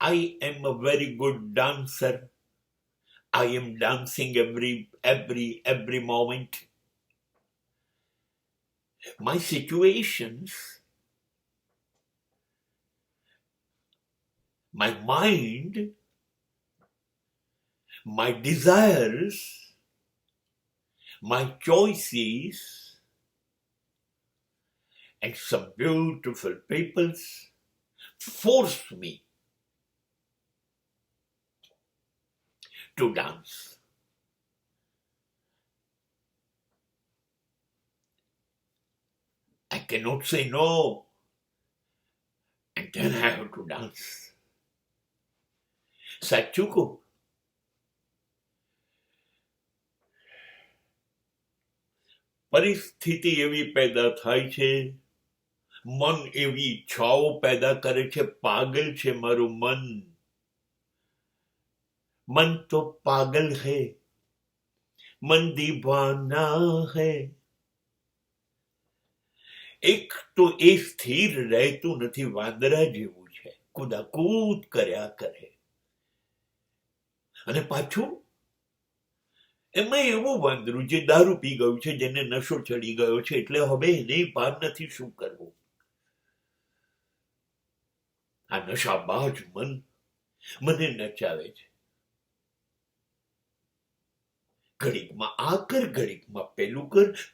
I am a very good dancer. I am dancing every moment. My situations, my mind, my desires, my choices, and some beautiful peoples force me to dance. I cannot say no, and then I have to dance. સાચું કહું, પરિસ્થિતિ એવી પેદા થાય છે, મન એવી ઈચ્છાઓ પેદા કરે છે. પાગલ છે મારું મન. मन तो पागल है, मन दीवाना है. એક તો એ સ્થિર રહેતું નથી, વાંદરા જેવું છે, કુદાકૂદ કર્યા કરે. અને પાછું એમાં એવું વાંદરું જે દારૂ પી ગયું છે, જેને નશો ચડી ગયો છે, એટલે હવે એને ભાન નથી શું કરવું. આ નશાબાજ મન મને નચાવે છે. ઘડીકમાં આ કર, ઘડીકમાં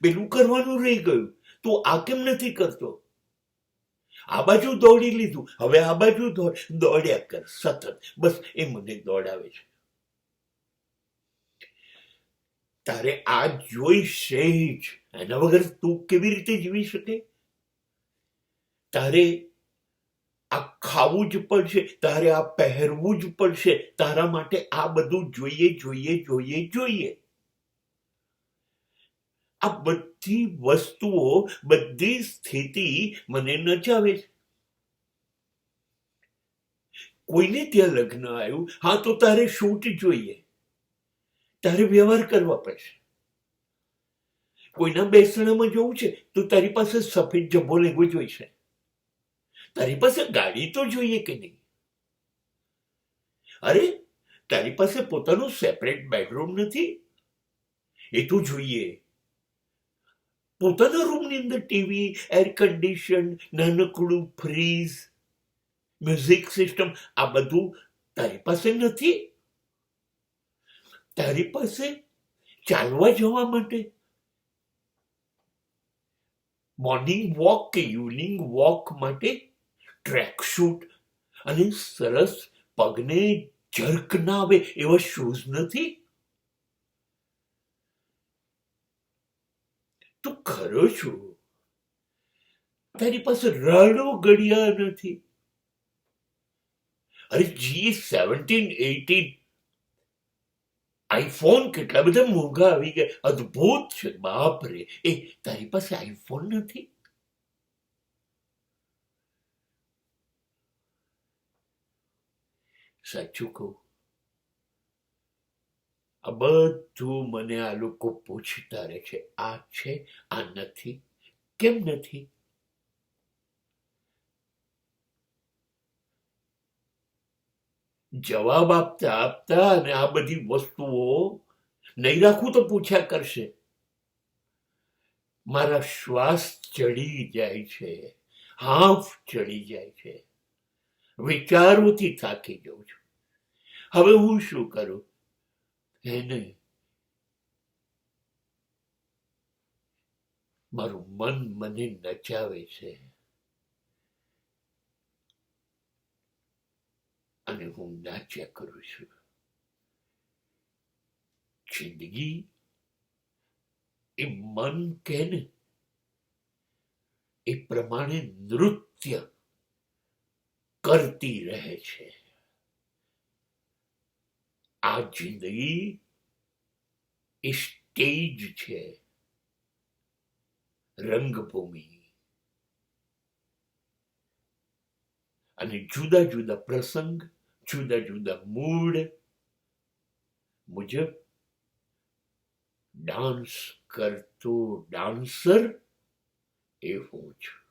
પેલું કરવાનું રહી ગયું. તું આ કેમ નથી કરતો? આ બાજુ દોડી લીધું, હવે આ બાજુ દોડ્યા કર સતત. બસ એ મને દોડાવે છે. તારે આ જોઈશે જ, એના વગર તું કેવી રીતે જીવી શકે? તારે આ ખાવું જ પડશે, તારે આ પહેરવું જ પડશે, તારા માટે આ બધું જોઈએ. આ બધી વસ્તુઓ, બધી સ્થિતિ મને નચાવે છે. કોઈને ત્યાં લગ્ન આવ્યું, હા તો તારે શૂટ જોઈએ, તારે વ્યવહાર કરવા પડશે. કોઈના બેસણામાં જવું છે તો તારી પાસે સફેદ જબ્બો લેવો જોઈશે. તારી પાસે ગાડી તો જોઈએ કે નહીં? અરે તારી પાસે પોતાનું સેપરેટ બેડરૂમ નથી? એ તો જોઈએ. પોતાના રૂમની અંદર ટીવી, એર કન્ડિશન, નાનકડું ફ્રીજ, મ્યુઝિક સિસ્ટમ, આ બધું તારી પાસે નથી? તારી પાસે ચાલવા જવા માટે મોર્નિંગ વોક કે ઇવનિંગ વોક માટે ટ્રેક શૂટ અને સરસ પગને જર્ક ના આવે એવા શૂઝ નથી? તું ખરો છું, તારી પાસે રાડો ઘડિયાળ નથી. અરે G17, 18 આઈફોન કેટલા બધા મોંઘા આવી ગયા, અદ્ભુત છે, બાપ રે. એ તારી પાસે આઈફોન નથી? સાચું કહું, આ બધું મને આ લોકો પૂછતા રહે છે, આ છે, આ નથી, કેમ નથી? જવાબ આપતા અને આ બધી વસ્તુઓ નહીં રાખું તો પૂછ્યા કરશે. મારા શ્વાસ ચડી જાય છે, હાફ ચડી જાય છે, વિચારોથી થાકી જાઉં છું. હવે હું શું કરું? એને મારું મન મને નચાવે છે અને હું નાચ્યા કરું છું. જિંદગી એ મન કે ને એ પ્રમાણે નૃત્ય કરતી રહે છે. આ જિંદગી એ સ્ટેજ છે, રંગભૂમિ. અને જુદા જુદા પ્રસંગ, જુદા જુદા મૂડ મુજબ ડાન્સ કરતો ડાન્સર એ હું છું.